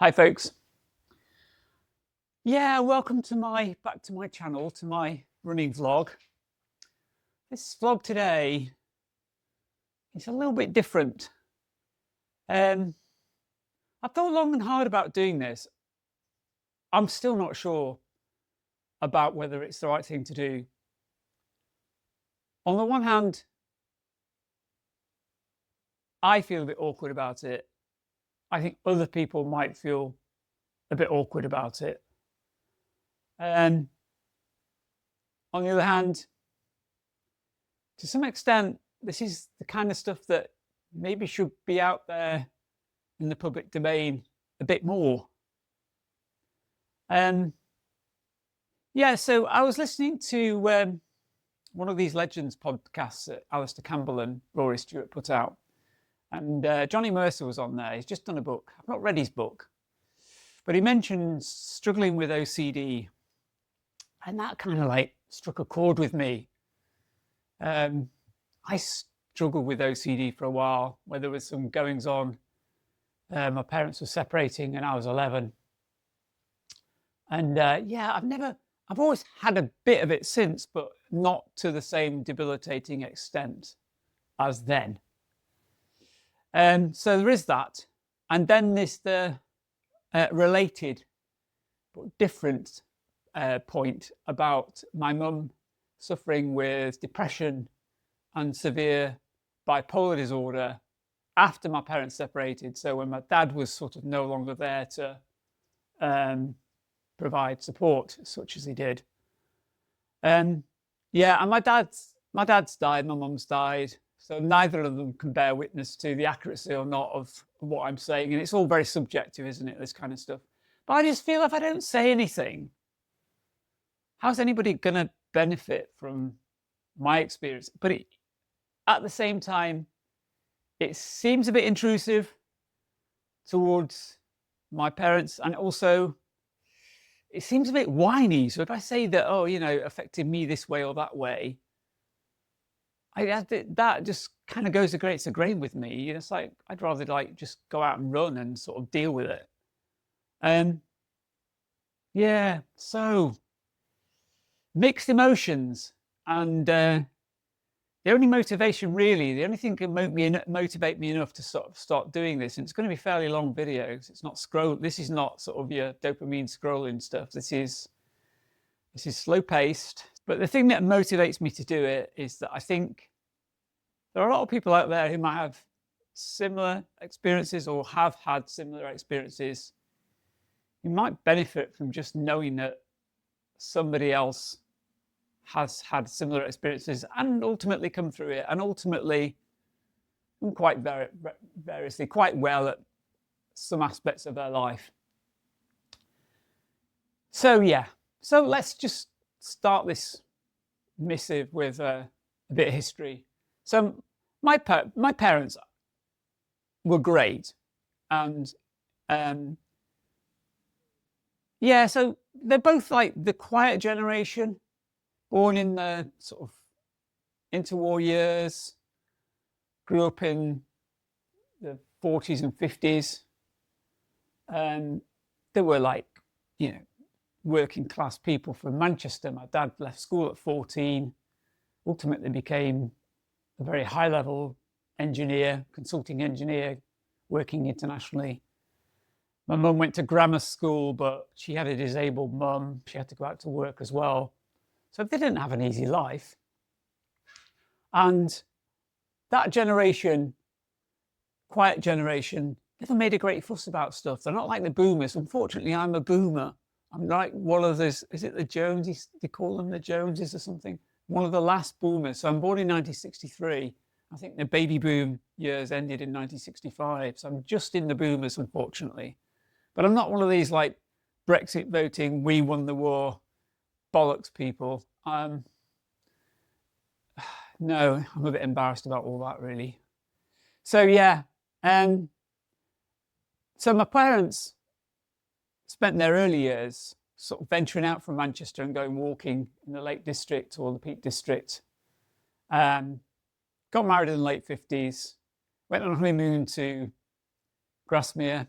Hi folks. Yeah, welcome to back to my channel, to my running vlog. This vlog today is a little bit different. I've thought long and hard about doing this. I'm still not sure about whether it's the right thing to do. On the one hand, I feel a bit awkward about it. I think other people might feel a bit awkward about it. On the other hand, to some extent, this is the kind of stuff that maybe should be out there in the public domain a bit more. Yeah, so I was listening to one of these Legends podcasts that Alistair Campbell and Rory Stewart put out. And Johnny Mercer was on there. He's just done a book. I've not read his book, but he mentions struggling with OCD. And that kind of like struck a chord with me. I struggled with OCD for a while, where there was some goings on. My parents were separating and I was 11. And yeah, I've always had a bit of it since, but not to the same debilitating extent as then. So there is that. And then there's the related but different point about my mum suffering with depression and severe bipolar disorder after my parents separated. So when my dad was sort of no longer there to provide support such as he did. Yeah, and my dad's died, my mum's died. So neither of them can bear witness to the accuracy or not of what I'm saying. And it's all very subjective, isn't it? This kind of stuff. But I just feel if I don't say anything, how's anybody going to benefit from my experience? But at the same time, it seems a bit intrusive towards my parents. And also, it seems a bit whiny. So if I say that, oh, you know, it affected me this way or that way, that just kind of goes against the grain with me. It's like, I'd rather like just go out and run and sort of deal with it. Yeah, so mixed emotions. And the only motivation really, the only thing can motivate me enough to sort of start doing this, and it's going to be fairly long videos. It's not this is not sort of your dopamine scrolling stuff. This is slow paced. But the thing that motivates me to do it is that I think there are a lot of people out there who might have similar experiences or have had similar experiences. You might benefit from just knowing that somebody else has had similar experiences and ultimately come through it, and ultimately quite variously, quite well at some aspects of their life. So yeah, so let's just start this missive with a bit of history. So my parents were great, and yeah, so they're both like the quiet generation, born in the sort of interwar years, grew up in the 40s and 50s. They were like, you know, working class people from Manchester. My dad left school at 14, ultimately became a very high level engineer, consulting engineer, working internationally. My mum went to grammar school, but she had a disabled mum. She had to go out to work as well. So they didn't have an easy life. And that generation, quiet generation, never made a great fuss about stuff. They're not like the boomers. Unfortunately, I'm a boomer. I'm like one of those, is it the Joneses? They call them the Joneses or something? One of the last boomers. So I'm born in 1963. I think the baby boom years ended in 1965. So I'm just in the boomers, unfortunately. But I'm not one of these like Brexit voting, we won the war bollocks people. No, I'm a bit embarrassed about all that, really. So yeah, so my parents spent their early years sort of venturing out from Manchester and going walking in the Lake District or the Peak District. Got married in the late 50s, went on honeymoon to Grasmere,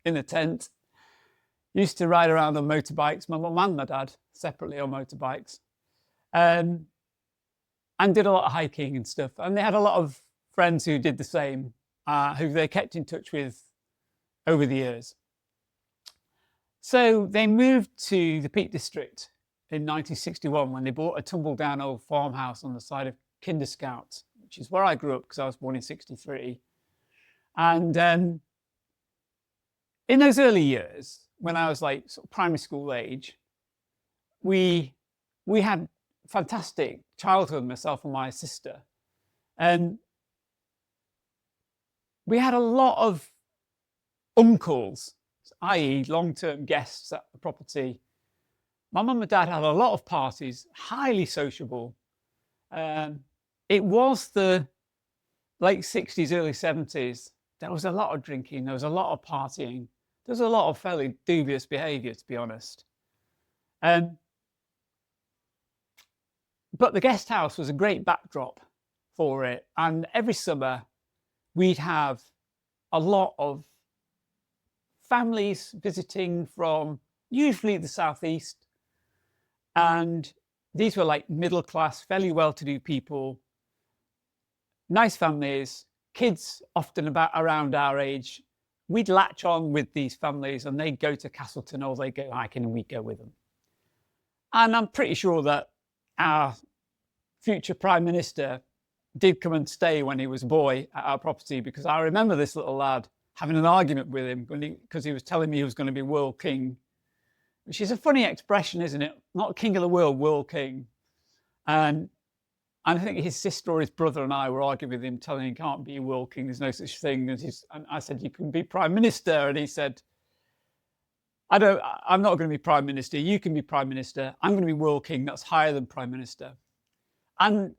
in a tent. Used to ride around on motorbikes, my mum and my dad separately on motorbikes, and did a lot of hiking and stuff. And they had a lot of friends who did the same, who they kept in touch with over the years. So they moved to the Peak District in 1961 when they bought a tumble down old farmhouse on the side of Kinder Scouts, which is where I grew up because I was born in 63. And in those early years, when I was like sort of primary school age, we had fantastic childhood, myself and my sister. And we had a lot of uncles, i.e. long-term guests at the property. My mum and dad had a lot of parties, highly sociable. It was the late 60s, early 70s. There was a lot of drinking, there was a lot of partying. There was a lot of fairly dubious behaviour, to be honest. But the guest house was a great backdrop for it. And every summer, we'd have a lot of families visiting from usually the southeast. And these were like middle class, fairly well-to-do people, nice families, kids often around our age. We'd latch on with these families and they'd go to Castleton or they'd go hiking and we'd go with them. And I'm pretty sure that our future Prime Minister did come and stay when he was a boy at our property, because I remember this little lad having an argument with him because he was telling me he was going to be world king, which is a funny expression, isn't it? Not king of the world, world king. And I think his sister or his brother and I were arguing with him, telling him he can't be a world king, there's no such thing. And I said, you can be Prime Minister. And he said, I'm not going to be Prime Minister. You can be Prime Minister. I'm going to be world king. That's higher than Prime Minister. And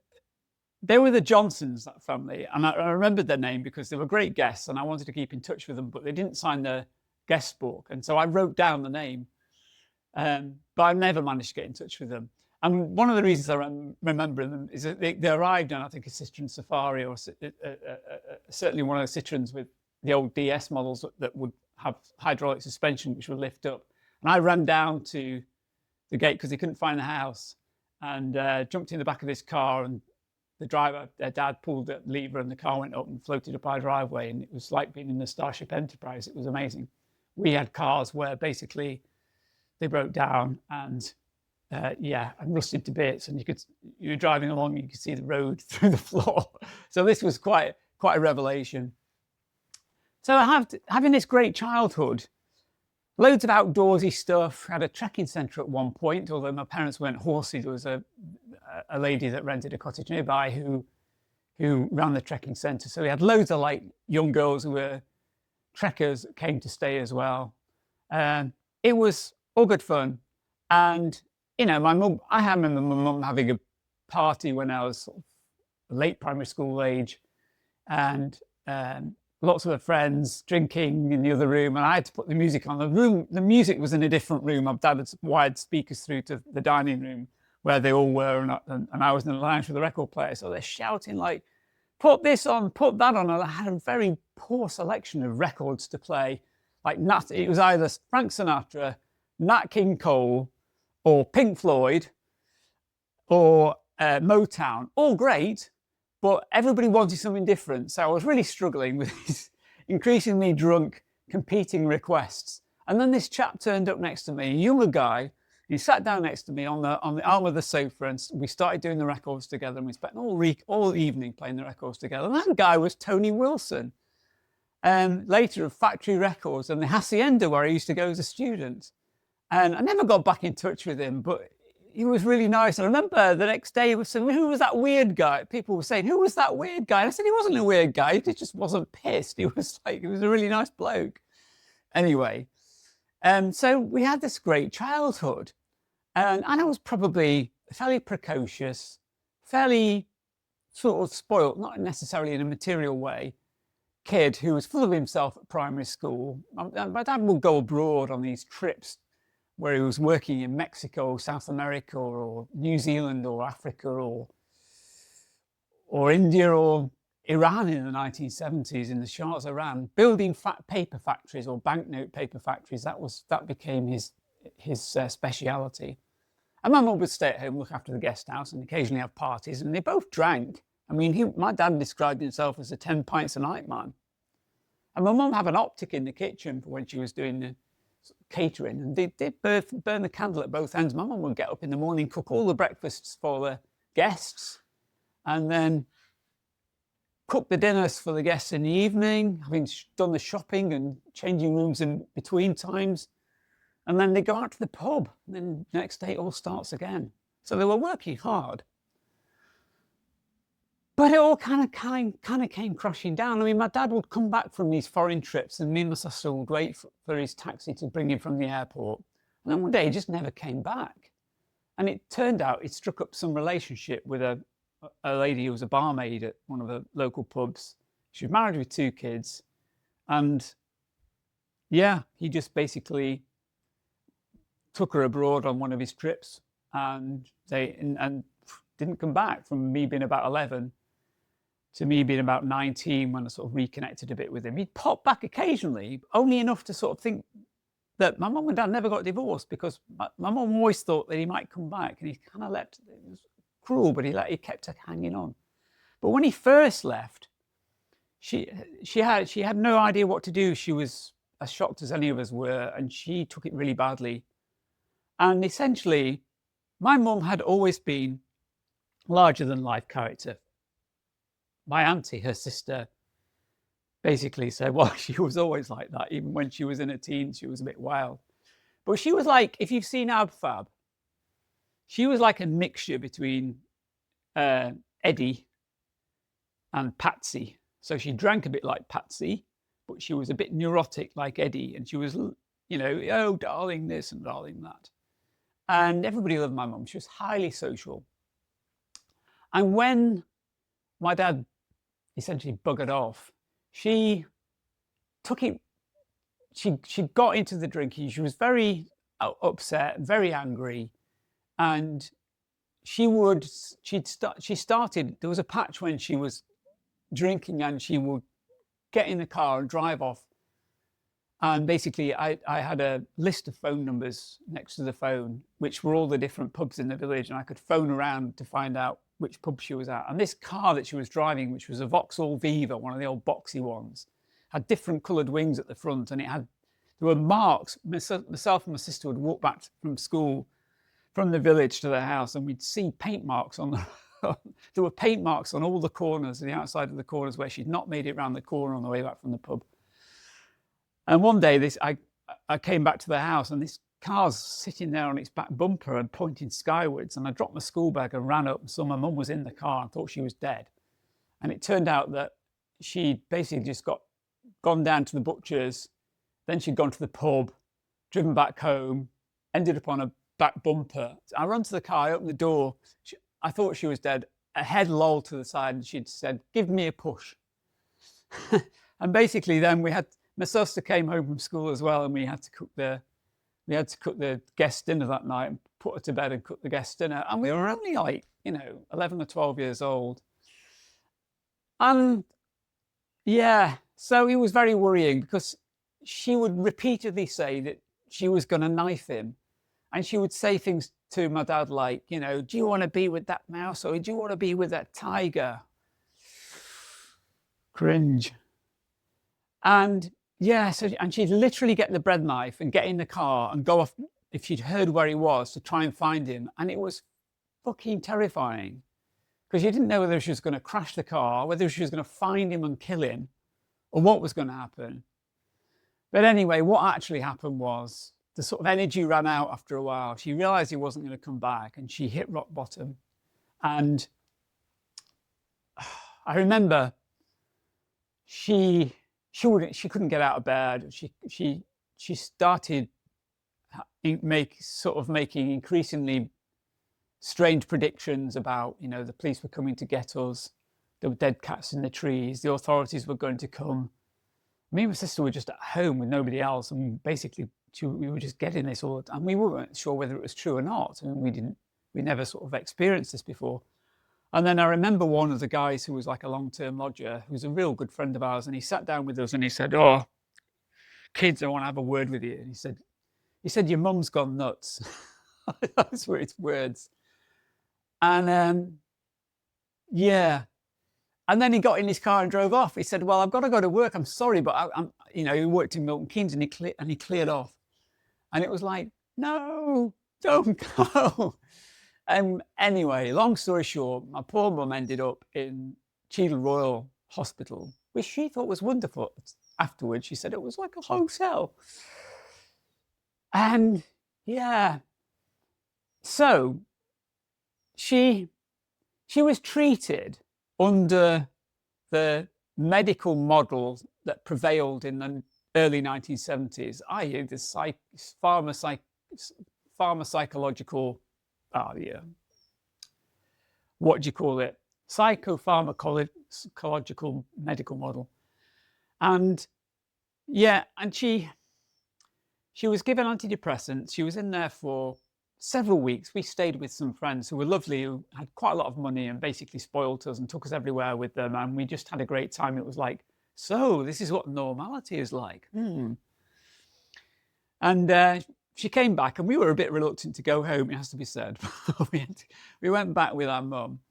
they were the Johnsons, that family. And I remembered their name because they were great guests and I wanted to keep in touch with them, but they didn't sign their guest book. And so I wrote down the name, but I never managed to get in touch with them. And one of the reasons I remember them is that they arrived on, I think, a Citroen Safari, or certainly one of the Citroens with the old DS models that would have hydraulic suspension, which would lift up. And I ran down to the gate because he couldn't find the house, and jumped in the back of this car, and the driver, their dad, pulled the lever and the car went up and floated up our driveway. And it was like being in the Starship Enterprise. It was amazing. We had cars where basically they broke down and and rusted to bits, and you were driving along, you could see the road through the floor. So this was quite a revelation. So having this great childhood, loads of outdoorsy stuff. Had a trekking centre at one point, although my parents weren't horsey. There was a lady that rented a cottage nearby who ran the trekking centre. So we had loads of like young girls who were trekkers that came to stay as well. It was all good fun. And you know, I remember my mum having a party when I was sort of late primary school age, and lots of her friends drinking in the other room, and I had to put the music on. The music was in a different room. My dad had wired speakers through to the dining room where they all were, and I was in the lounge with the record player. So they're shouting like, put this on, put that on. And I had a very poor selection of records to play. Like it was either Frank Sinatra, Nat King Cole, or Pink Floyd, or Motown. All great, but everybody wanted something different. So I was really struggling with these increasingly drunk competing requests. And then this chap turned up next to me, a younger guy. He sat down next to me on the arm of the sofa, and we started doing the records together, and we spent all evening playing the records together. And that guy was Tony Wilson, later of Factory Records and the Hacienda, where I used to go as a student. And I never got back in touch with him, but he was really nice. And I remember the next day he was saying, who was that weird guy? People were saying, who was that weird guy? And I said, he wasn't a weird guy. He just wasn't pissed. He was a really nice bloke. Anyway, so we had this great childhood. And I was probably fairly precocious, fairly sort of spoilt, not necessarily in a material way, kid who was full of himself at primary school. My dad would go abroad on these trips where he was working in Mexico, South America, or New Zealand, or Africa, or India, or Iran in the 1970s, in the Shah's Iran, building paper factories or banknote paper factories. That became his speciality. And my mum would stay at home, look after the guest house, and occasionally have parties. And they both drank. I mean, my dad described himself as a 10 pints a night man. And my mum had an optic in the kitchen for when she was doing the catering, and they did burn the candle at both ends. My mum would get up in the morning, cook all the breakfasts for the guests, and then cook the dinners for the guests in the evening, having done the shopping and changing rooms in between times. And then they go out to the pub, and then the next day it all starts again. So they were working hard. But it all kind of came crashing down. I mean, my dad would come back from these foreign trips, and me and my sister would wait for his taxi to bring him from the airport. And then one day he just never came back. And it turned out he'd struck up some relationship with a lady who was a barmaid at one of the local pubs. She was married with 2 kids. And yeah, he just basically took her abroad on one of his trips, and didn't come back, from me being about 11 to me being about 19, when I sort of reconnected a bit with him. He'd pop back occasionally, only enough to sort of think that my mum and dad never got divorced, because my mum always thought that he might come back, and he kind of left. It was cruel, but he kept hanging on. But when he first left, she had no idea what to do. She was as shocked as any of us were, and she took it really badly. And essentially, my mum had always been larger than life character. My auntie, her sister, basically said, well, she was always like that. Even when she was in her teens, she was a bit wild. But she was like, if you've seen Ab Fab, she was like a mixture between Eddie and Patsy. So she drank a bit like Patsy, but she was a bit neurotic like Eddie. And she was, you know, oh, darling this and darling that. And everybody loved my mum. She was highly social. And when my dad essentially buggered off, she took it, she got into the drinking. She was very upset, very angry. And she started, there was a patch when she was drinking, and she would get in the car and drive off. And basically, I had a list of phone numbers next to the phone, which were all the different pubs in the village. And I could phone around to find out which pub she was at. And this car that she was driving, which was a Vauxhall Viva, one of the old boxy ones, had different coloured wings at the front. And there were marks. Myself and my sister would walk back from school, from the village to the house, and we'd see paint marks on the there were paint marks on all the corners, the outside of the corners, where she'd not made it around the corner on the way back from the pub. And one day I came back to the house, and this car's sitting there on its back bumper and pointing skywards. And I dropped my school bag and ran up and saw my mum was in the car and thought she was dead. And it turned out that she'd basically just gone down to the butcher's, then she'd gone to the pub, driven back home, ended up on a back bumper. I ran to the car, I opened the door. I thought she was dead. Her head lolled to the side, and she'd said, "Give me a push." And basically then my sister came home from school as well, and we had to cook the guest dinner that night, and put her to bed and cook the guest dinner. And we were only like, 11 or 12 years old. And yeah, so it was very worrying, because she would repeatedly say that she was going to knife him. And she would say things to my dad like, do you want to be with that mouse, or do you want to be with that tiger? Cringe. And yeah, and she'd literally get the bread knife and get in the car and go off, if she'd heard where he was, to try and find him. And it was fucking terrifying, because you didn't know whether she was going to crash the car, whether she was going to find him and kill him, or what was going to happen. But anyway, what actually happened was, the sort of energy ran out after a while. She realized he wasn't going to come back, and she hit rock bottom. And I remember she couldn't get out of bed. She started making increasingly strange predictions about, the police were coming to get us. There were dead cats in the trees. The authorities were going to come. Me and my sister were just at home with nobody else, and basically we were just getting this all the time. We weren't sure whether it was true or not. I mean, we never sort of experienced this before. And then I remember one of the guys who was like a long-term lodger, who was a real good friend of ours, and he sat down with us and he said, "Oh, kids, I want to have a word with you." And he said, "Your mum's gone nuts." Those were his words. And yeah. And then he got in his car and drove off. He said, "Well, I've got to go to work. I'm sorry, but I'm, he worked in Milton Keynes, and he cleared off." And it was like, "No, don't go." Anyway, long story short, my poor mum ended up in Cheadle Royal Hospital, which she thought was wonderful. Afterwards, she said it was like a hotel. And yeah, so she was treated under the medical model that prevailed in the early 1970s, i.e. the pharmacological, what do you call it? Psychopharmacological medical model. And yeah, and she was given antidepressants. She was in there for several weeks. We stayed with some friends who were lovely, who had quite a lot of money and basically spoiled us and took us everywhere with them. And we just had a great time. It was like, so this is what normality is like. And she came back, and we were a bit reluctant to go home, it has to be said. We went back with our mum,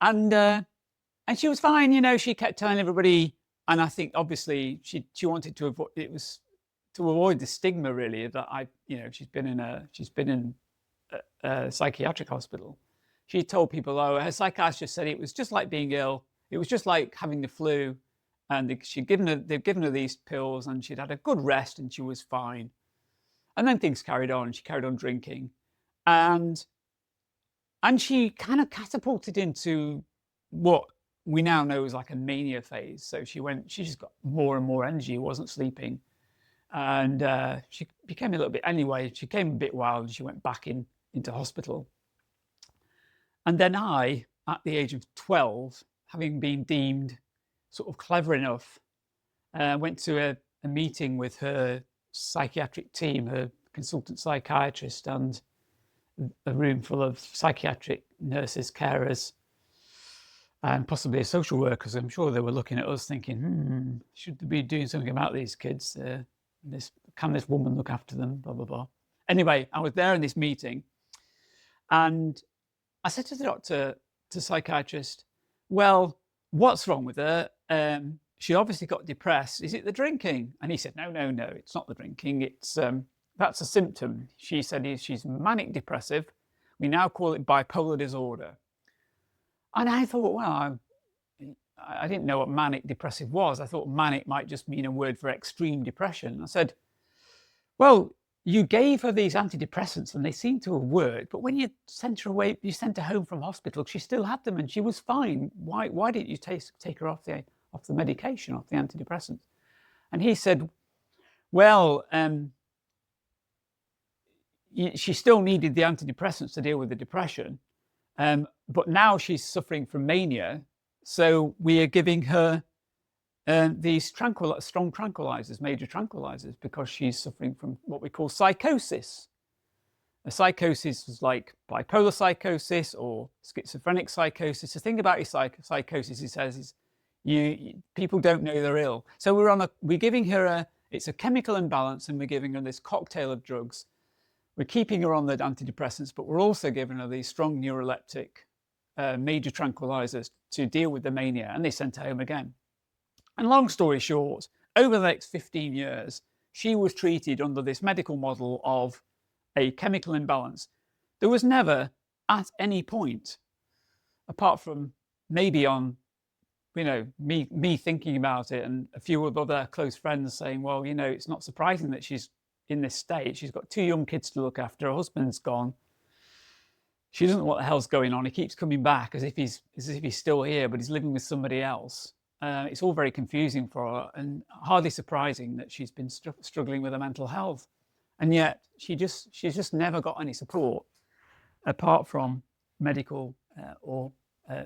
and she was fine. She kept telling everybody, and I think obviously she wanted to avoid, it was to avoid the stigma really that she's been in a psychiatric hospital. She told people, oh, her psychiatrist said it was just like being ill. It was just like having the flu, and they've given her these pills, and she'd had a good rest, and she was fine. And then things carried on. She carried on drinking, and she kind of catapulted into what we now know as like a mania phase. So she just got more and more energy, wasn't sleeping. And she became a little bit, anyway, she came a bit wild, and she went back into hospital. And then I, at the age of 12, having been deemed sort of clever enough, went to a meeting with her psychiatric team, her consultant psychiatrist, and a room full of psychiatric nurses, carers, and possibly social workers. I'm sure they were looking at us thinking, should they be doing something about these kids? Can this woman look after them? Blah, blah, blah. Anyway, I was there in this meeting, and I said to the psychiatrist, well, what's wrong with her? She obviously got depressed. Is it the drinking? And he said, no, it's not the drinking. That's a symptom. She said she's manic depressive. We now call it bipolar disorder. And I thought, well, I didn't know what manic depressive was. I thought manic might just mean a word for extreme depression. I said, well, you gave her these antidepressants and they seem to have worked, but when you sent her away, you sent her home from hospital, she still had them and she was fine. Why didn't you take her off the medication, off the antidepressants? And he said, well, she still needed the antidepressants to deal with the depression, but now she's suffering from mania, so we are giving her these strong tranquilizers, major tranquilizers, because she's suffering from what we call psychosis. A psychosis is like bipolar psychosis or schizophrenic psychosis. The thing about your psychosis, he says, is people don't know they're ill. So we're giving her it's a chemical imbalance, and we're giving her this cocktail of drugs. We're keeping her on the antidepressants, but we're also giving her these strong neuroleptic major tranquilizers to deal with the mania, and they sent her home again. And long story short, over the next 15 years, she was treated under this medical model of a chemical imbalance. There was never, at any point, apart from maybe on, me thinking about it and a few of other close friends saying, well, it's not surprising that she's in this state. She's got 2 young kids to look after. Her husband's gone. She doesn't know what the hell's going on. He keeps coming back as if he's still here, but he's living with somebody else. It's all very confusing for her, and hardly surprising that she's been struggling with her mental health. And yet she's just never got any support apart from medical or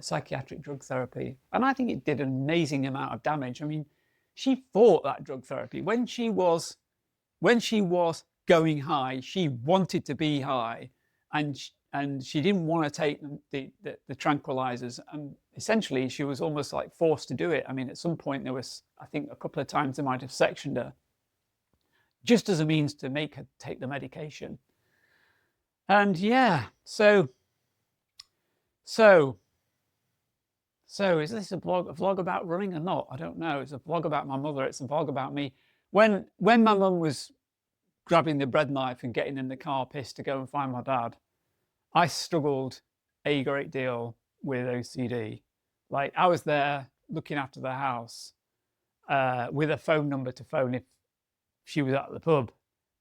psychiatric drug therapy. And I think it did an amazing amount of damage. I mean, she fought that drug therapy. When she was going high, she wanted to be high, and and she didn't want to take the tranquilizers, and essentially she was almost like forced to do it. I mean, at some point there was, I think a couple of times they might have sectioned her just as a means to make her take the medication. And yeah, so is this a vlog about running or not? I don't know. It's a vlog about my mother. It's a vlog about me. When my mum was grabbing the bread knife and getting in the car pissed to go and find my dad, I struggled a great deal with OCD. Like, I was there looking after the house with a phone number to phone if she was at the pub,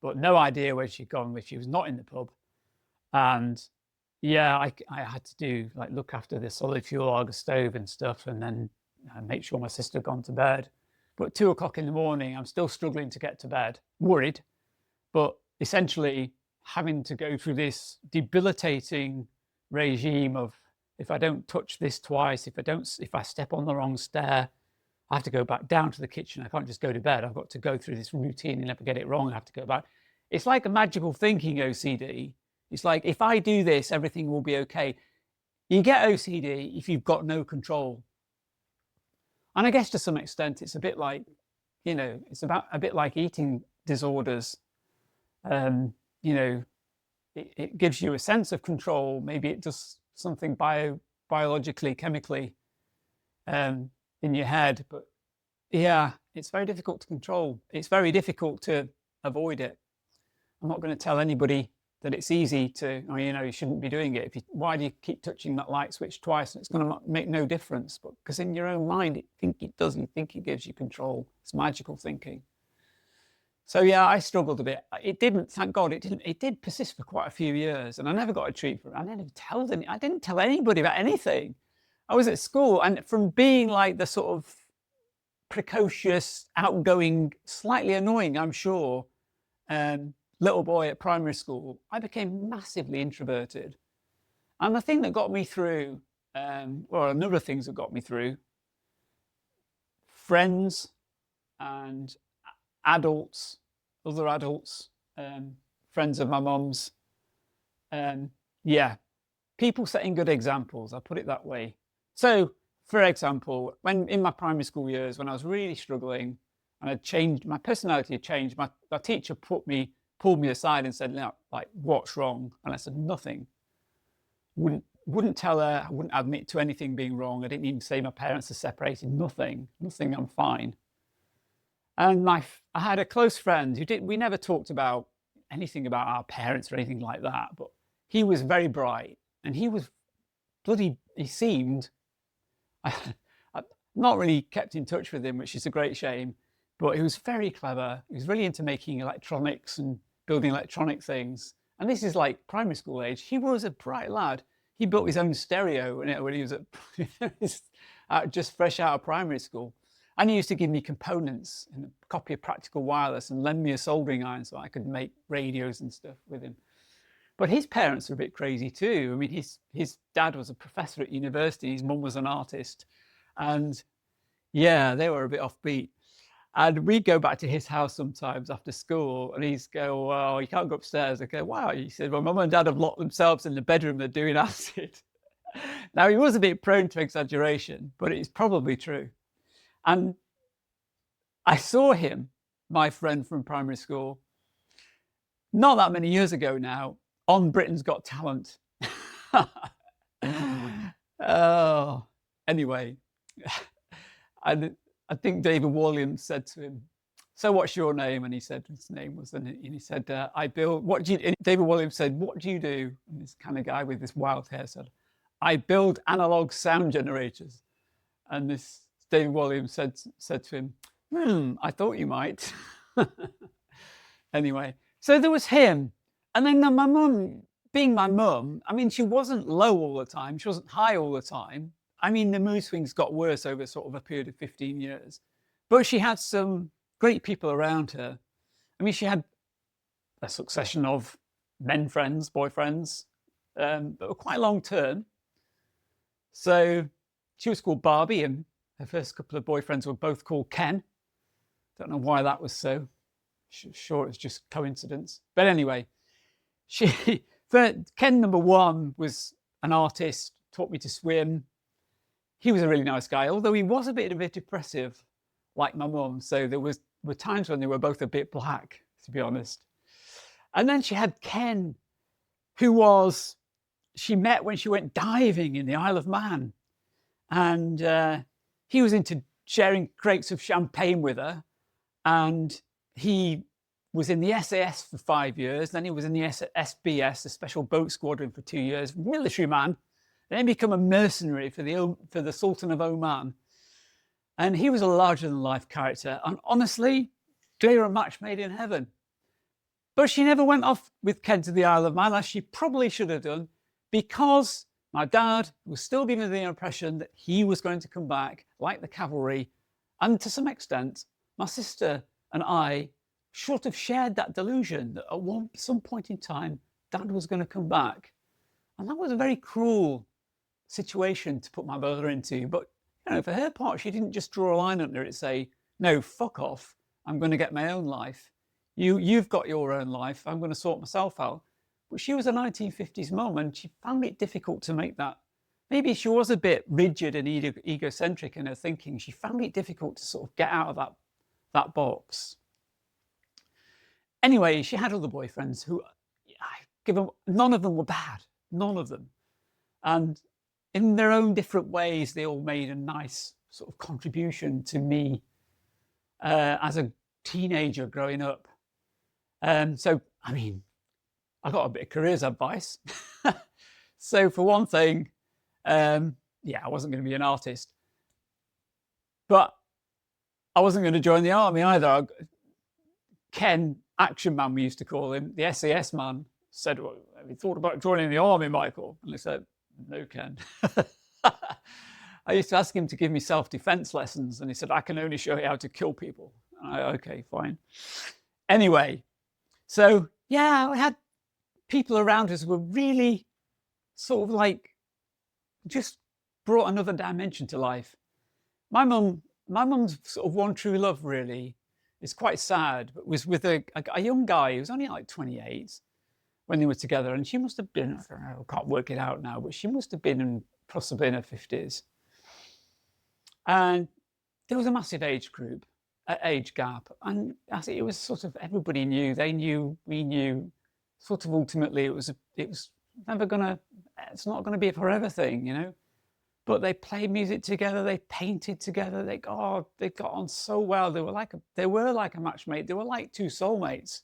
but no idea where she'd gone if she was not in the pub. And yeah, I had to do like look after the solid fuel Argus stove and stuff, and then make sure my sister had gone to bed. But at 2 o'clock in the morning, I'm still struggling to get to bed, worried, but essentially having to go through this debilitating regime of, if I don't touch this twice, if I step on the wrong stair, I have to go back down to the kitchen. I can't just go to bed. I've got to go through this routine and never get it wrong. I have to go back. It's like a magical thinking OCD. It's like, if I do this, everything will be okay. You get OCD if you've got no control. And I guess to some extent, it's a bit like, it's a bit like eating disorders. It gives you a sense of control. Maybe it does something biologically, chemically in your head. But yeah, it's very difficult to control. It's very difficult to avoid it. I'm not going to tell anybody that it's easy to, you shouldn't be doing it. Why do you keep touching that light switch twice? And it's going to make no difference. But because in your own mind, you think it does. You think it gives you control. It's magical thinking. So yeah, I struggled a bit. It didn't, thank God, it did persist for quite a few years, and I never got a treat for it. I didn't tell anybody about anything. I was at school, and from being like the sort of precocious, outgoing, slightly annoying, I'm sure, little boy at primary school, I became massively introverted. And the thing that got me through, well, a number of things that got me through, friends and adults, other adults, friends of my mum's, yeah, people setting good examples, I'll put it that way. So, for example, when in my primary school years, when I was really struggling and I'd changed, my personality had changed, my teacher pulled me aside and said, "No, like, what's wrong?" And I said, "Nothing." Wouldn't tell her, I wouldn't admit to anything being wrong. I didn't even say my parents are separated, nothing, I'm fine. And I had a close friend we never talked about anything about our parents or anything like that, but he was very bright, and he seemed, I've not really kept in touch with him, which is a great shame, but he was very clever. He was really into making electronics and building electronic things. And this is like primary school age. He was a bright lad. He built his own stereo when he was just fresh out of primary school. And he used to give me components and a copy of Practical Wireless and lend me a soldering iron so I could make radios and stuff with him. But his parents were a bit crazy too. I mean, his dad was a professor at university. His mum was an artist. And yeah, they were a bit offbeat. And we'd go back to his house sometimes after school, and he'd go, "Well, you can't go upstairs." I go, "Wow." He said, "Well, mum and dad have locked themselves in the bedroom. They're doing acid." Now, he was a bit prone to exaggeration, but it's probably true. And I saw him, my friend from primary school, not that many years ago now, on Britain's Got Talent. Oh, anyway, I think David Williams said to him, "So what's your name?" And he said his name was, and he said, "I build," David Williams said, "What do you do?" And this kind of guy with this wild hair said, "I build analog sound generators." And this David Williams said to him, "I thought you might." Anyway, so there was him. And then my mum, being my mum, I mean, she wasn't low all the time. She wasn't high all the time. I mean, the mood swings got worse over sort of a period of 15 years. But she had some great people around her. I mean, she had a succession of men friends, boyfriends, that were quite long term. So she was called Barbie, and her first couple of boyfriends were both called Ken. Don't know why that was so. Sure, it's just coincidence. But anyway, Ken number one was an artist, taught me to swim. He was a really nice guy, although he was a bit depressive, like my mum. So there were times when they were both a bit black, to be honest. And then she had Ken, who she met when she went diving in the Isle of Man. And he was into sharing crates of champagne with her. And he was in the SAS for 5 years. Then he was in the SBS, the Special Boat Squadron, for 2 years, military man. Then become a mercenary for the Sultan of Oman. And he was a larger-than-life character. And honestly, they were a match made in heaven. But she never went off with Ken to the Isle of Man, as she probably should have done, because my dad was still given the impression that he was going to come back, like the cavalry. And to some extent, my sister and I sort of shared that delusion that at some point in time, Dad was going to come back. And that was a very cruel situation to put my mother into. But for her part, she didn't just draw a line under it and say, no, fuck off, I'm going to get my own life. You've got your own life, I'm going to sort myself out. But she was a 1950s mum, and she found it difficult to make that. Maybe she was a bit rigid and egocentric in her thinking. She found it difficult to sort of get out of that box. Anyway, she had other boyfriends who, none of them were bad, none of them. And in their own different ways, they all made a nice sort of contribution to me as a teenager growing up. So, I got a bit of careers advice. So for one thing, I wasn't going to be an artist. But I wasn't going to join the army either. Ken, Action Man, we used to call him, the SAS man, said, well, have you thought about joining the army, Michael? And I said, no, Ken. I used to ask him to give me self-defense lessons, and he said, I can only show you how to kill people. Okay, fine. Anyway, so yeah, I had people around us who were really sort of like just brought another dimension to life. My mum's sort of one true love, really, is quite sad, but was with a young guy who was only like 28 when they were together. And she must have been, I don't know, I can't work it out now, but she must have been possibly in her 50s. And there was a massive age gap. And it was sort of, everybody knew, they knew, we knew, sort of ultimately it was never gonna, it's not gonna be a forever thing, But they played music together, they painted together, they got on so well. They were like a matchmate, they were like two soulmates.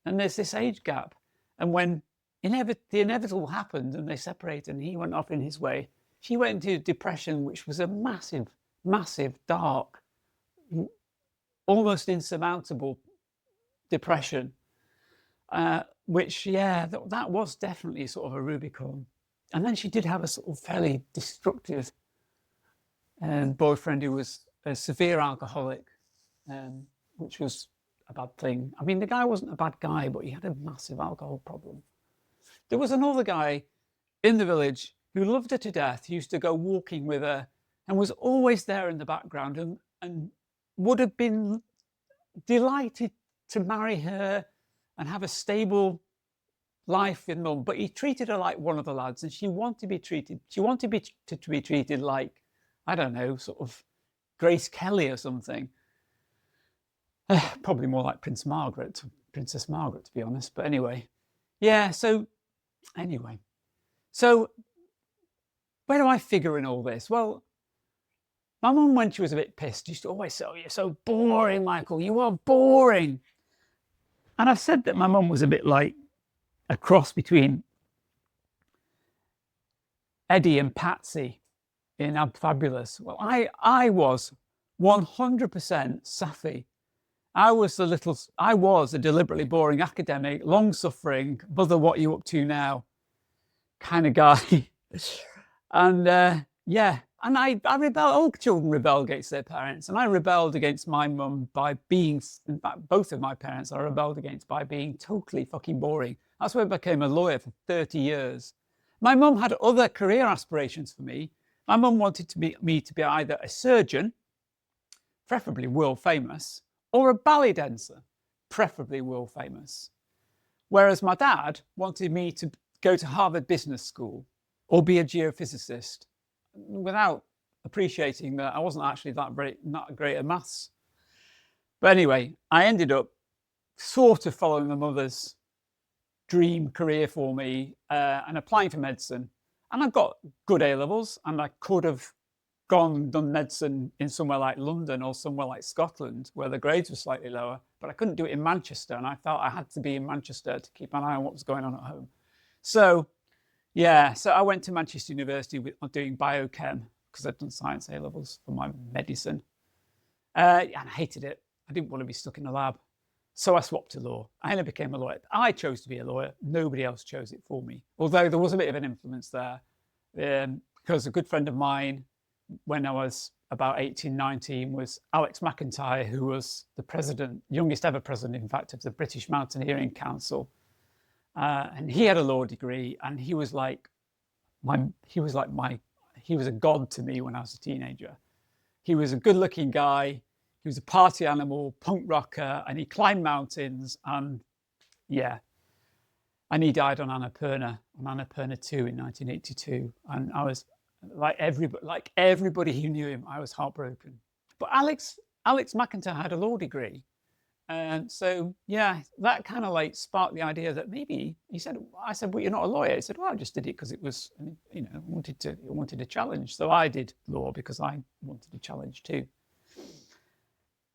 And there's this age gap. And when the inevitable happened and they separated and he went off in his way, she went into depression, which was a massive, massive, dark, almost insurmountable depression. Which, that was definitely sort of a Rubicon. And then she did have a sort of fairly destructive boyfriend who was a severe alcoholic, which was a bad thing. The guy wasn't a bad guy, but he had a massive alcohol problem. There was another guy in the village who loved her to death. He used to go walking with her and was always there in the background and would have been delighted to marry her and have a stable life with mum, but he treated her like one of the lads, and she wanted to be treated like, I don't know, sort of Grace Kelly or something. Probably more like Princess Margaret, to be honest. But anyway, so where do I figure in all this? Well, my mum, when she was a bit pissed, used to always say, oh, you're so boring, Michael, you are boring. And I've said that my mum was a bit like a cross between Eddie and Patsy in Ab Fabulous. Well, I was 100% Safi. I was a deliberately boring academic, long-suffering, bother what you up to now kind of guy. And and I rebel. All children rebel against their parents, and I rebelled against my mum by being, in fact, both of my parents I rebelled against by being totally fucking boring. That's why I became a lawyer for 30 years. My mum had other career aspirations for me. My mum wanted me to be either a surgeon, preferably world famous, or a ballet dancer, preferably world famous. Whereas my dad wanted me to go to Harvard Business School or be a geophysicist, without appreciating that I wasn't actually not great at maths. But anyway, I ended up sort of following my mother's dream career for me, and applying for medicine. And I got good A levels, and I could have gone and done medicine in somewhere like London or somewhere like Scotland, where the grades were slightly lower, but I couldn't do it in Manchester. And I felt I had to be in Manchester to keep an eye on what was going on at home. So yeah, so I went to Manchester University doing biochem, because I'd done science A levels for my medicine. And I hated it. I didn't want to be stuck in a lab. So I swapped to law. I never became a lawyer. I chose to be a lawyer. Nobody else chose it for me. Although there was a bit of an influence there, because a good friend of mine, when I was about 18, 19, was Alex McIntyre, who was the president, youngest ever president, in fact, of the British Mountaineering Council. And he had a law degree, and he was a god to me when I was a teenager. He was a good-looking guy. He was a party animal, punk rocker, and he climbed mountains. And yeah, and he died on Annapurna 2 in 1982. And I was like everybody who knew him, I was heartbroken. But Alex McIntyre had a law degree. And so, yeah, that kind of like sparked the idea that maybe I said, well, you're not a lawyer. He said, well, I just did it because it was, wanted a challenge. So I did law because I wanted a challenge too.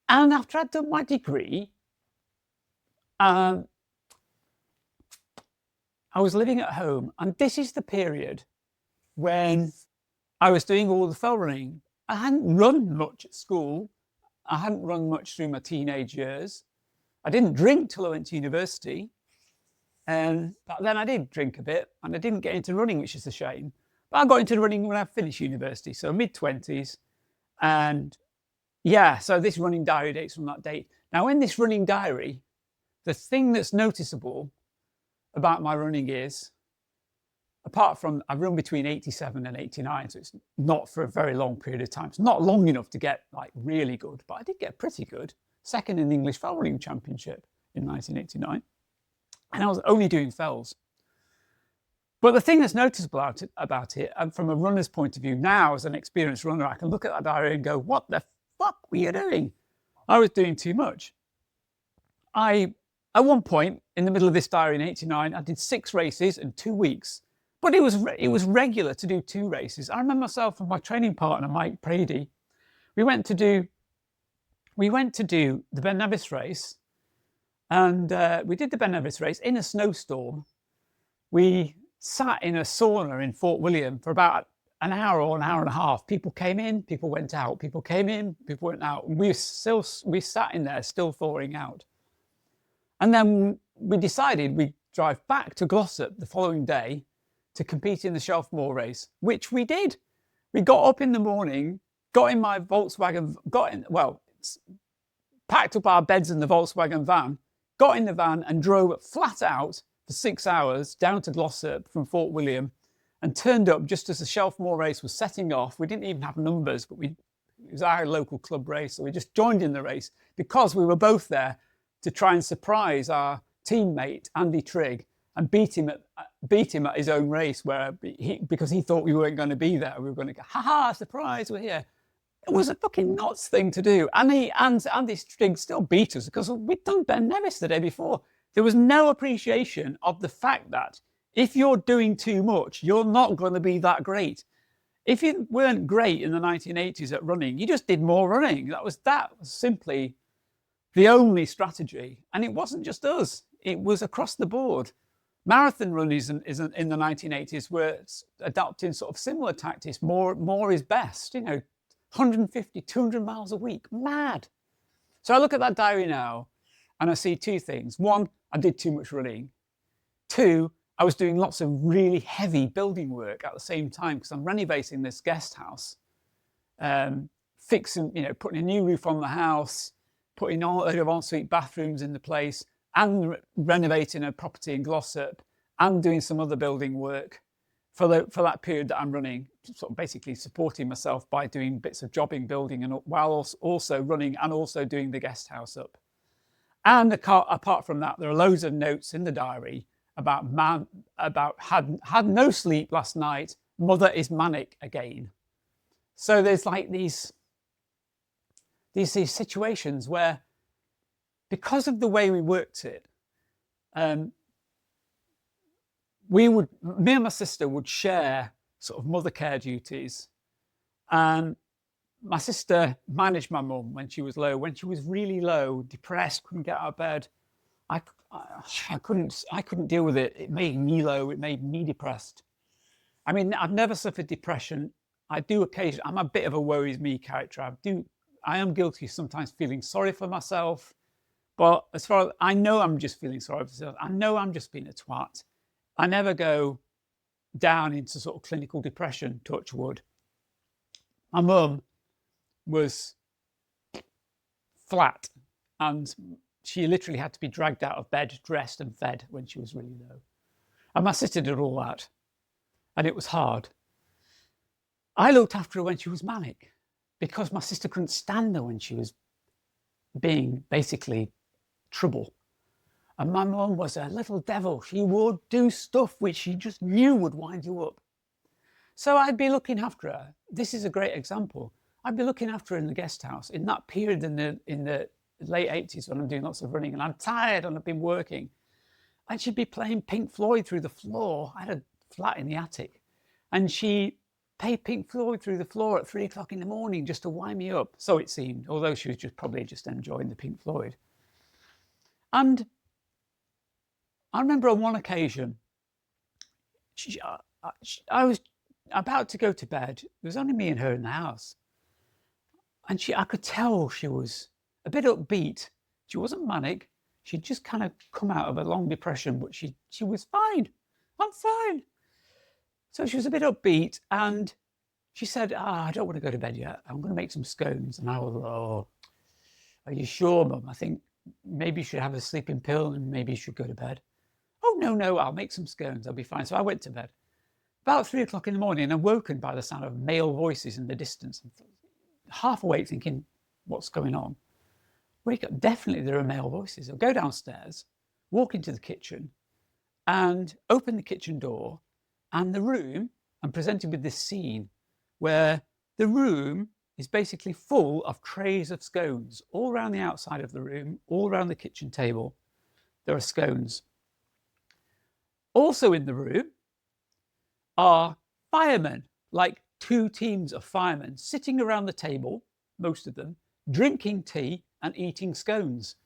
And after I'd done my degree, I was living at home. And this is the period when I was doing all the fell running. I hadn't run much at school. I hadn't run much through my teenage years. I didn't drink till I went to university. But then I did drink a bit, and I didn't get into running, which is a shame. But I got into running when I finished university, so mid-20s. And yeah, so this running diary dates from that date. Now, in this running diary, the thing that's noticeable about my running is, apart from I've run between 87 and 89, so it's not for a very long period of time. It's not long enough to get like really good, but I did get pretty good. Second in the English Fell Running Championship in 1989. And I was only doing fells. But the thing that's noticeable about it, and from a runner's point of view now, as an experienced runner, I can look at that diary and go, what the fuck were you doing? I was doing too much. At one point in the middle of this diary in 89, I did 6 races in 2 weeks. But it was regular to do 2 races. I remember myself and my training partner, Mike Prady, we went to do the Ben Nevis race. And we did the Ben Nevis race in a snowstorm. We sat in a sauna in Fort William for about an hour or an hour and a half. People came in, people went out. People came in, people went out. And we sat in there still thawing out. And then we decided we'd drive back to Glossop the following day to compete in the Shelfmoor race, which we did. We got up in the morning, got in my Volkswagen, packed up our beds in the Volkswagen van, got in the van and drove flat out for 6 hours down to Glossop from Fort William, and turned up just as the Shelfmoor race was setting off. We didn't even have numbers, but it was our local club race, so we just joined in the race because we were both there to try and surprise our teammate, Andy Trigg, and beat him at his own race, because he thought we weren't going to be there. We were going to go, ha, surprise, we're here. It was a fucking nuts thing to do. And Andy Trigg still beat us because we'd done Ben Nevis the day before. There was no appreciation of the fact that if you're doing too much, you're not going to be that great. If you weren't great in the 1980s at running, you just did more running. That was simply the only strategy. And it wasn't just us. It was across the board. Marathon runners in the 1980s were adopting sort of similar tactics. More is best, 150, 200 miles a week, mad. So I look at that diary now and I see 2 things. 1, I did too much running. 2, I was doing lots of really heavy building work at the same time because I'm renovating this guest house, putting a new roof on the house, putting all of ensuite bathrooms in the place, and renovating a property in Glossop, and doing some other building work for that period that I'm running, sort of basically supporting myself by doing bits of jobbing, building, and while also running and also doing the guest house up. And apart from that, there are loads of notes in the diary about about had no sleep last night. Mother is manic again. So there's like these situations where, because of the way we worked it, me and my sister would share sort of mother care duties. And my sister managed my mum when she was low. When she was really low, depressed, couldn't get out of bed, I couldn't deal with it. It made me low. It made me depressed. I mean, I've never suffered depression. I do occasionally. I'm a bit of a worries me character. I am guilty of sometimes feeling sorry for myself. But as far as I know, I'm just feeling sorry for myself. I know I'm just being a twat. I never go down into sort of clinical depression, touch wood. My mum was flat, and she literally had to be dragged out of bed, dressed and fed when she was really low. And my sister did all that, and it was hard. I looked after her when she was manic, because my sister couldn't stand her when she was being basically trouble. And my mum was a little devil. She would do stuff which she just knew would wind you up. So I'd be looking after her. This is a great example. I'd be looking after her in the guest house in that period in the late 80s when I'm doing lots of running and I'm tired and I've been working. And she'd be playing Pink Floyd through the floor. I had a flat in the attic. And she played Pink Floyd through the floor at 3 o'clock in the morning just to wind me up. So it seemed, although she was probably just enjoying the Pink Floyd. And I remember on one occasion, I was about to go to bed. There was only me and her in the house. And I could tell she was a bit upbeat. She wasn't manic. She'd just kind of come out of a long depression, but she was fine. I'm fine. So she was a bit upbeat, and she said, I don't want to go to bed yet. I'm going to make some scones. And I was like, oh, are you sure, Mum? I think maybe you should have a sleeping pill and maybe you should go to bed. Oh, no, I'll make some scones. I'll be fine. So I went to bed. About 3 o'clock in the morning, I'm woken by the sound of male voices in the distance. Half awake thinking, what's going on? Wake up, definitely there are male voices. I'll go downstairs, walk into the kitchen and open the kitchen door, and the room, I'm presented with this scene where the room is basically full of trays of scones all around the outside of the room, all around the kitchen table. There are scones. Also in the room are firemen, like 2 teams of firemen sitting around the table, most of them, drinking tea and eating scones.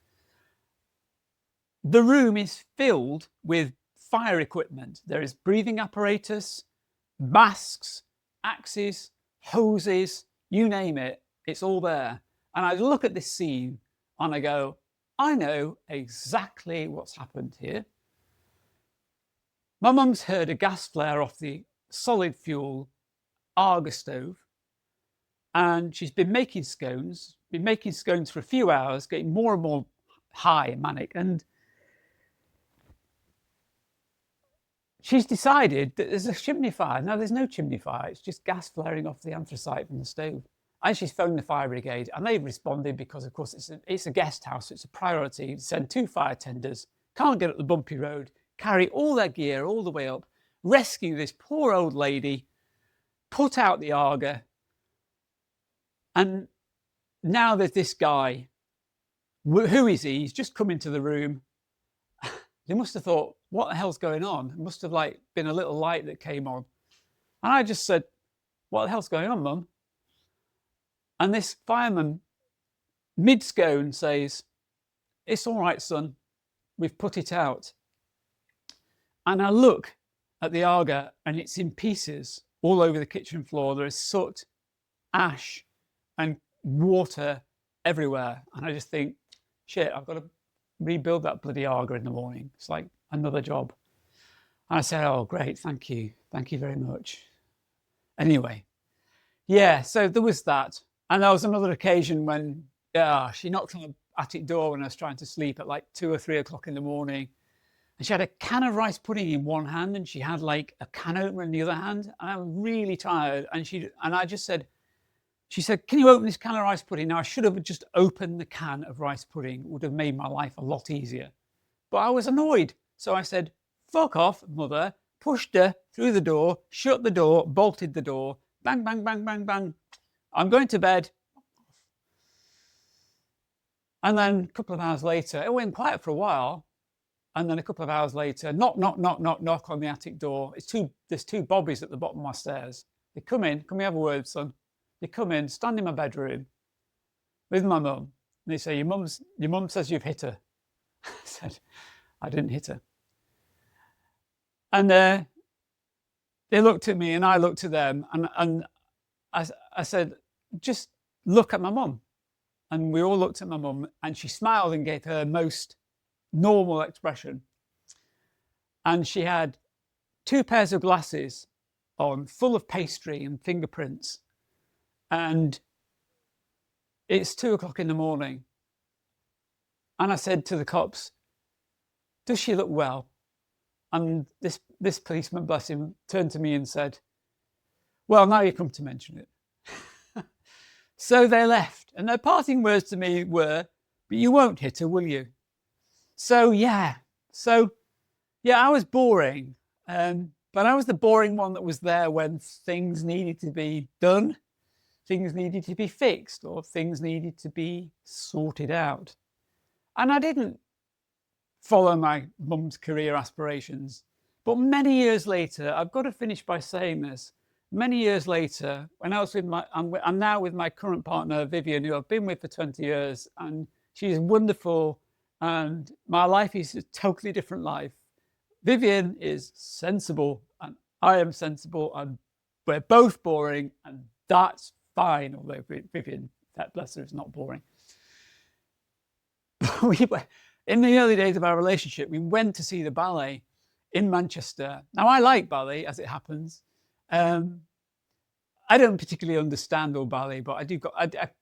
The room is filled with fire equipment. There is breathing apparatus, masks, axes, hoses, you name it, it's all there. And I look at this scene and I go, I know exactly what's happened here. My mum's heard a gas flare off the solid fuel Arga stove, and she's been making scones for a few hours, getting more and more high and manic, and she's decided that there's a chimney fire. Now, there's no chimney fire, it's just gas flaring off the anthracite from the stove. And she's phoned the fire brigade, and they've responded because, of course, it's a guest house, so it's a priority to send 2 fire tenders, can't get up the bumpy road, carry all their gear all the way up, rescue this poor old lady, put out the Arga. And now there's this guy. Who is he? He's just come into the room. They must have thought, what the hell's going on? It must have been a little light that came on. And I just said, what the hell's going on, Mum? And this fireman, mid-scone, says, it's all right, son. We've put it out. And I look at the Arga and it's in pieces all over the kitchen floor. There is soot, ash, and water everywhere. And I just think, shit, I've got to rebuild that bloody Arga in the morning. It's like another job. And I said, oh, great, thank you. Thank you very much. Anyway, yeah, so there was that. And there was another occasion when she knocked on the attic door when I was trying to sleep at 2 or 3 o'clock in the morning. And she had a can of rice pudding in one hand and she had a can opener in the other hand. And I was really tired. And I just said, she said, can you open this can of rice pudding? Now, I should have just opened the can of rice pudding. It would have made my life a lot easier. But I was annoyed. So I said, fuck off, Mother. pushed her through the door, shut the door, bolted the door, bang, bang, bang, bang, bang. I'm going to bed. And then a couple of hours later, it went quiet for a while. And then a couple of hours later, knock, knock, knock, knock, knock on the attic door. There's two bobbies at the bottom of my stairs. They come in, can we have a word, son? They come in, stand in my bedroom with my mum. And they say, your mum says you've hit her. I said, I didn't hit her. And they looked at me and I looked at them. And I said, just look at my mum. And we all looked at my mum and she smiled and gave her most normal expression. And she had 2 pairs of glasses on, full of pastry and fingerprints. And it's 2 o'clock in the morning. And I said to the cops, does she look well? And this policeman, bless him, turned to me and said, well, now you come to mention it. So they left. And their parting words to me were, but you won't hit her, will you? So yeah, I was boring, but I was the boring one that was there when things needed to be done, things needed to be fixed, or things needed to be sorted out. And I didn't follow my mum's career aspirations. But many years later, I've got to finish by saying this, many years later, when I was I'm now with my current partner, Vivian, who I've been with for 20 years, and she's wonderful. And my life is a totally different life. Vivian is sensible and I am sensible and we're both boring and that's fine. Although Vivian, that bless her, is not boring. In the early days of our relationship, we went to see the ballet in Manchester. Now I like ballet as it happens. I don't particularly understand all ballet, but I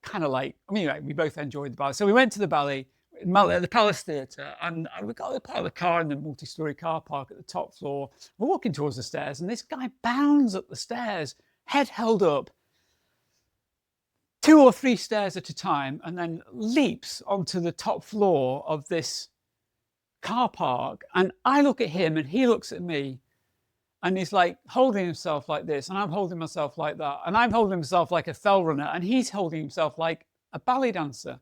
kind of like, we both enjoyed the ballet. So we went to the ballet at the Palace Theatre, and we got out of the car in the multi-storey car park at the top floor. We're walking towards the stairs, and this guy bounds up the stairs, head held up, 2 or 3 stairs at a time, and then leaps onto the top floor of this car park. And I look at him, and he looks at me, and he's like holding himself like this, and I'm holding myself like that, and I'm holding myself like a fell runner, and he's holding himself like a ballet dancer.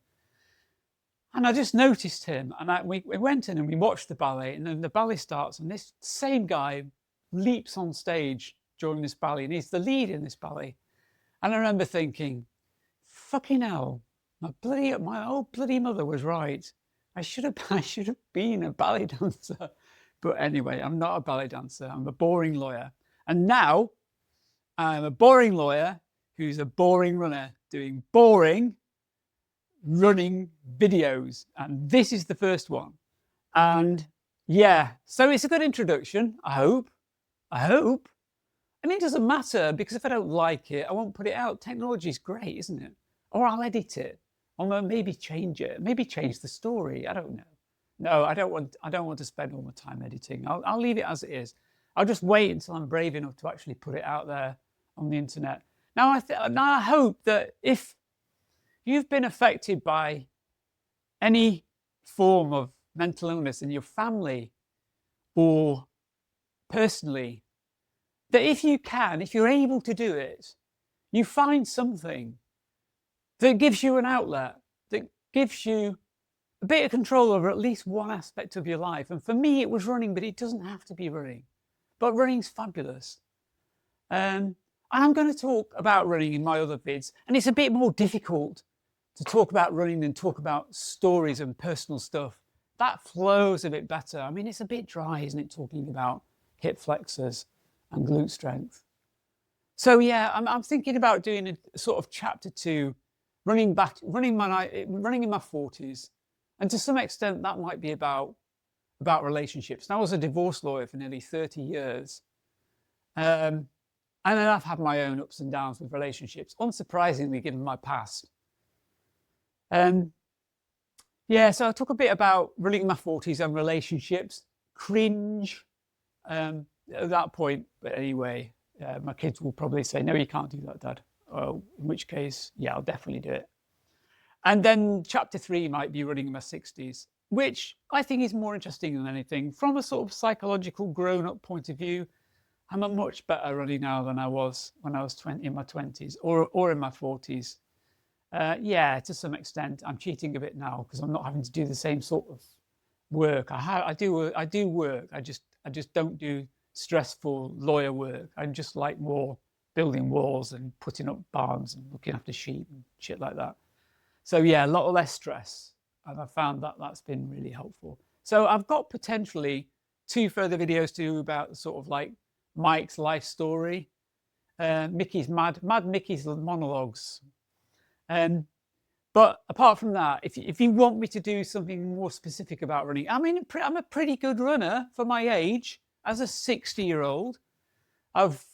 And I just noticed him, and we went in and we watched the ballet, and then the ballet starts, and this same guy leaps on stage during this ballet, and he's the lead in this ballet. And I remember thinking, fucking hell, my old bloody mother was right. I should have been a ballet dancer. But anyway, I'm not a ballet dancer. I'm a boring lawyer. And now I'm a boring lawyer who's a boring runner doing boring running videos, and this is the first one. And yeah, so it's a good introduction, I hope. And it doesn't matter, because if I don't like it, I won't put it out. Technology is great, isn't it? Or I'll edit it, or maybe change it, maybe change the story. I don't know. No, I don't want to spend all my time editing. I'll leave it as it is. I'll just wait until I'm brave enough to actually put it out there on the internet. Now I hope that if you've been affected by any form of mental illness in your family or personally, that if you're able to do it, you find something that gives you an outlet, that gives you a bit of control over at least one aspect of your life. And for me, it was running, but it doesn't have to be running. But running's fabulous. And I'm going to talk about running in my other vids, and it's a bit more difficult to talk about running than talk about stories and personal stuff. That flows a bit better. I mean, it's a bit dry, isn't it, talking about hip flexors and glute strength. So yeah, I'm thinking about doing a sort of chapter 2, running in my 40s. And to some extent, that might be about relationships. And I was a divorce lawyer for nearly 30 years. And then I've had my own ups and downs with relationships, unsurprisingly, given my past. Yeah, so I talk a bit about running in my 40s and relationships. Cringe at that point, but anyway, my kids will probably say, no, you can't do that, Dad. In which case, yeah, I'll definitely do it. And then chapter 3 might be running in my 60s, which I think is more interesting than anything from a sort of psychological grown-up point of view. I'm a much better runner now than I was when I was in my 20s or in my 40s. Yeah, to some extent, I'm cheating a bit now because I'm not having to do the same sort of work. I do work. I just don't do stressful lawyer work. I just like more building walls and putting up barns and looking after sheep and shit like that. So yeah, a lot less stress, and I found that that's been really helpful. So I've got potentially 2 further videos to do about sort of like Mike's life story, Mickey's mad Mickey's monologues. Um, but apart from that, if you want me to do something more specific about running, I mean, I'm a pretty good runner for my age. As a 60-year-old, I've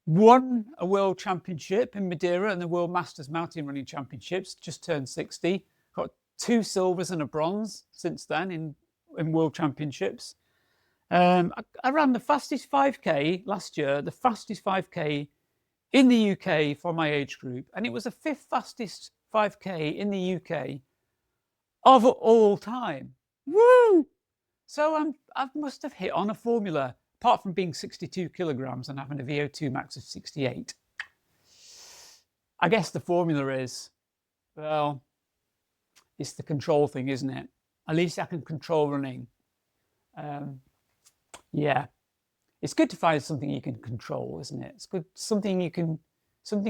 won a world championship in Madeira and the World Masters Mountain Running Championships, just turned 60. Got 2 silvers and a bronze since then in world championships. I ran the fastest 5K last year, the fastest 5K in the UK for my age group, and it was the 5th fastest 5K in the UK of all time. Woo! So I must have hit on a formula, apart from being 62 kilograms and having a VO2 max of 68. I guess the formula is, well, it's the control thing, isn't it? At least I can control running. Yeah, it's good to find something you can control, isn't it? It's good, something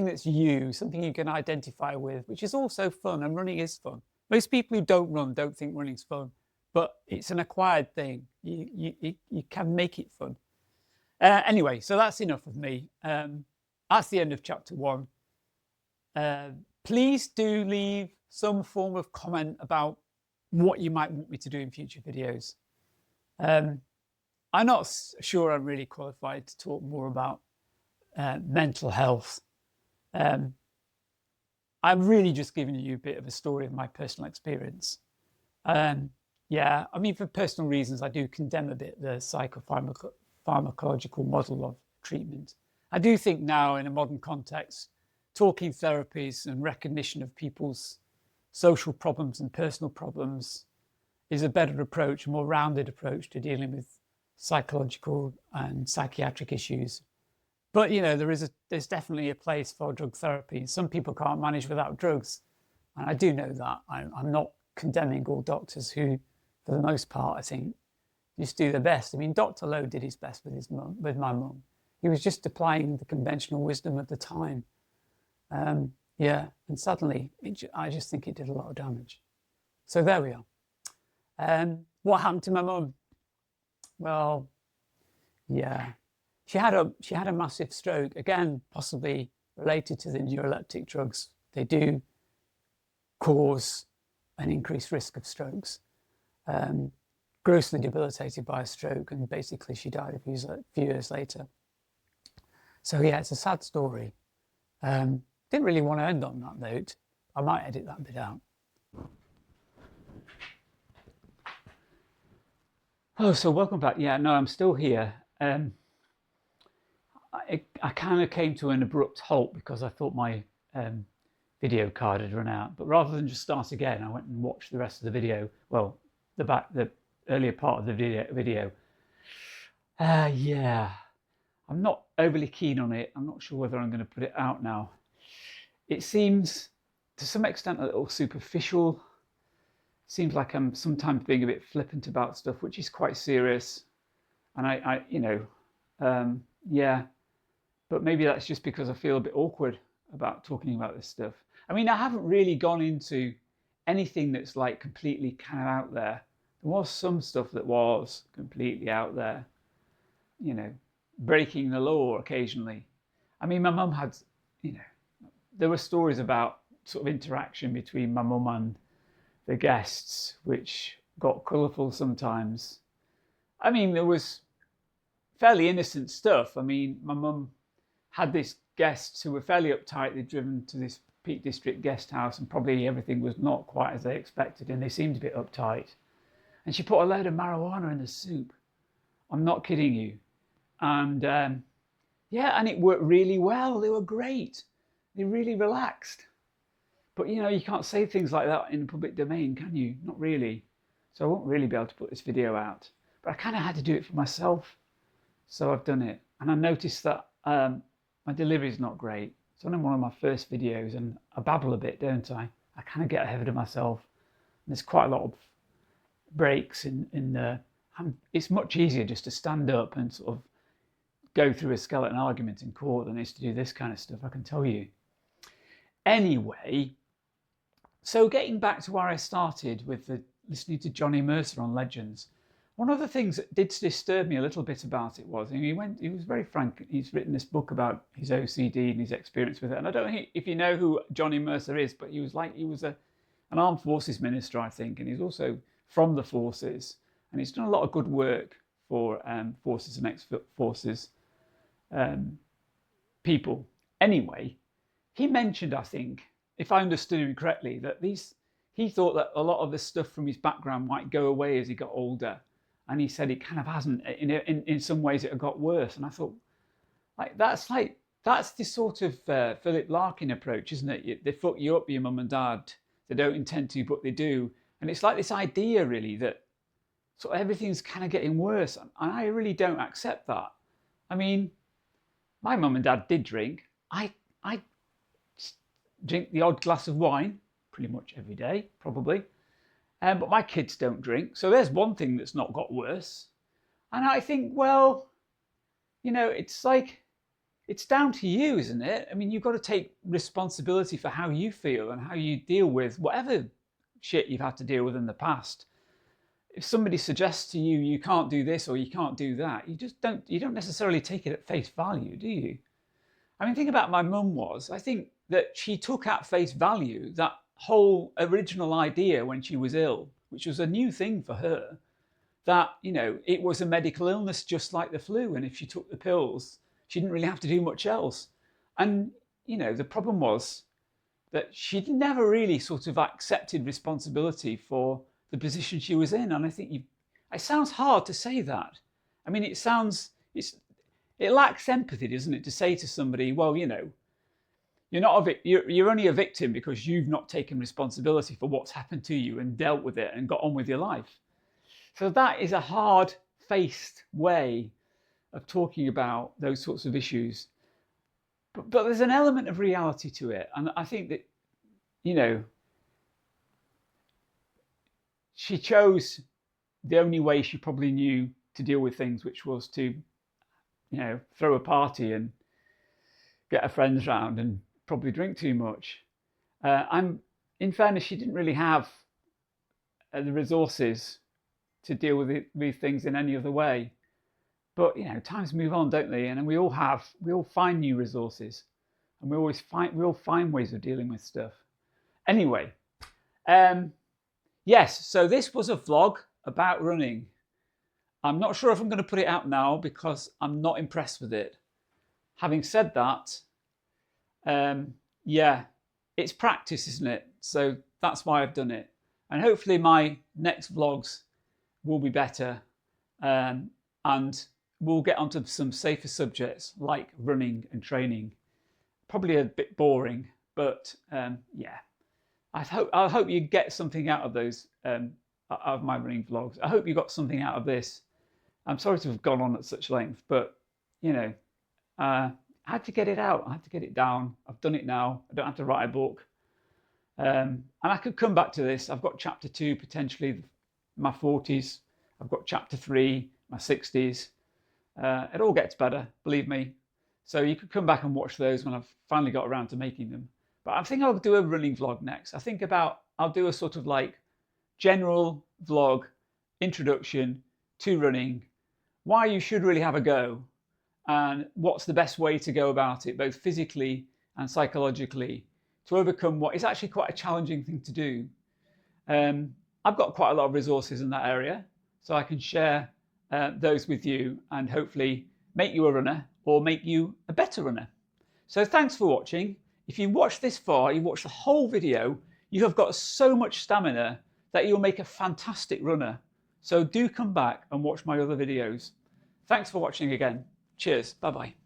that's you, something you can identify with, which is also fun, and running is fun. Most people who don't run don't think running's fun, but it's an acquired thing. You can make it fun. Anyway, so that's enough of me. That's the end of chapter 1. Please do leave some form of comment about what you might want me to do in future videos. I'm not sure I'm really qualified to talk more about mental health. I'm really just giving you a bit of a story of my personal experience. Yeah, I mean, for personal reasons, I do condemn a bit the psychopharmacological model of treatment. I do think now, in a modern context, talking therapies and recognition of people's social problems and personal problems is a better approach, a more rounded approach to dealing with psychological and psychiatric issues. But you know, there's definitely a place for drug therapy. Some people can't manage without drugs, and I do know that. I'm not condemning all doctors who, for the most part, I think, just do their best. I mean, Dr. Lowe did his best with my mum. He was just applying the conventional wisdom of the time. Yeah, and suddenly, I just think it did a lot of damage. So there we are. What happened to my mum? Well, yeah, she had a massive stroke, again, possibly related to the neuroleptic drugs. They do cause an increased risk of strokes. Grossly debilitated by a stroke, and basically she died a few years later. So yeah, it's a sad story. Didn't really want to end on that note. I might edit that bit out. Oh, so welcome back. Yeah, no, I'm still here. I kind of came to an abrupt halt because I thought my video card had run out. But rather than just start again, I went and watched the rest of the video. Well, the earlier part of the video. Yeah, I'm not overly keen on it. I'm not sure whether I'm going to put it out now. It seems, to some extent, a little superficial. Seems like I'm sometimes being a bit flippant about stuff, which is quite serious. And yeah, but maybe that's just because I feel a bit awkward about talking about this stuff. I mean, I haven't really gone into anything that's like completely kind of out there. There was some stuff that was completely out there, you know, breaking the law occasionally. I mean, my mum had, you know, there were stories about sort of interaction between my mum and the guests, which got colourful sometimes. I mean, there was fairly innocent stuff. I mean, my mum had these guests who were fairly uptight. They'd driven to this Peak District guest house and probably everything was not quite as they expected and they seemed a bit uptight. And she put a load of marijuana in the soup. I'm not kidding you. And yeah, and it worked really well. They were great. They really relaxed. But, you know, you can't say things like that in the public domain, can you? Not really. So I won't really be able to put this video out. But I kind of had to do it for myself. So I've done it. and I noticed that my delivery is not great. It's only one of my first videos, and I babble a bit, don't I? I kind of get ahead of myself. And there's quite a lot of breaks in the. It's much easier just to stand up and sort of go through a skeleton argument in court than it is to do this kind of stuff, I can tell you. Anyway, so getting back to where I started with listening to Johnny Mercer on Legends, one of the things that did disturb me a little bit about it was, and he was very frank. He's written this book about his OCD and his experience with it. And I don't know if you know who Johnny Mercer is, but he was an armed forces minister, I think, and he's also from the forces, and he's done a lot of good work for forces and ex-forces people. Anyway, he mentioned, I think, if I understood him correctly, that he thought that a lot of the stuff from his background might go away as he got older. And he said it kind of hasn't. In some ways, it got worse. And I thought, that's the sort of Philip Larkin approach, isn't it? They fuck you up, your mum and dad. They don't intend to, but they do. And it's like this idea, really, that sort of everything's kind of getting worse. And I really don't accept that. I mean, my mum and dad did drink. I drink the odd glass of wine pretty much every day, probably. But my kids don't drink. So there's one thing that's not got worse. And I think, well, it's down to you, isn't it? I mean, you've got to take responsibility for how you feel and how you deal with whatever shit you've had to deal with in the past. If somebody suggests to you, you can't do this or you can't do that, you don't necessarily take it at face value, do you? I mean, the thing about my mum was, I think that she took at face value that whole original idea when she was ill, which was a new thing for her, that, it was a medical illness just like the flu. And if she took the pills, she didn't really have to do much else. And, the problem was that she'd never really sort of accepted responsibility for the position she was in. And I think it sounds hard to say that. I mean, it lacks empathy, doesn't it, to say to somebody, well, you're only a victim because you've not taken responsibility for what's happened to you and dealt with it and got on with your life. So that is a hard-faced way of talking about those sorts of issues. But there's an element of reality to it. And I think that, she chose the only way she probably knew to deal with things, which was to, throw a party and get her friends round and probably drink too much. In fairness, she didn't really have the resources to deal with these things in any other way. But times move on, don't they? And we all find new resources, and we all find ways of dealing with stuff. Anyway, yes. So this was a vlog about running. I'm not sure if I'm going to put it out now because I'm not impressed with it. Having said that, yeah, it's practice, isn't it? So that's why I've done it. And hopefully my next vlogs will be better, and we'll get onto some safer subjects like running and training. Probably a bit boring, but yeah, I hope you get something out of those, out of my running vlogs. I hope you got something out of this. I'm sorry to have gone on at such length, but I had to get it out. I had to get it down. I've done it now. I don't have to write a book. And I could come back to this. I've got chapter 2, potentially my 40s. I've got chapter 3, my 60s. It all gets better, believe me. So you could come back and watch those when I've finally got around to making them. But I think I'll do a running vlog next. I'll do a sort of like general vlog, introduction to running, why you should really have a go, and what's the best way to go about it, both physically and psychologically, to overcome what is actually quite a challenging thing to do. I've got quite a lot of resources in that area, so I can share those with you and hopefully make you a runner or make you a better runner. So thanks for watching. If you watched this far, you watched the whole video, you have got so much stamina that you'll make a fantastic runner. So do come back and watch my other videos. Thanks for watching again. Cheers. Bye-bye.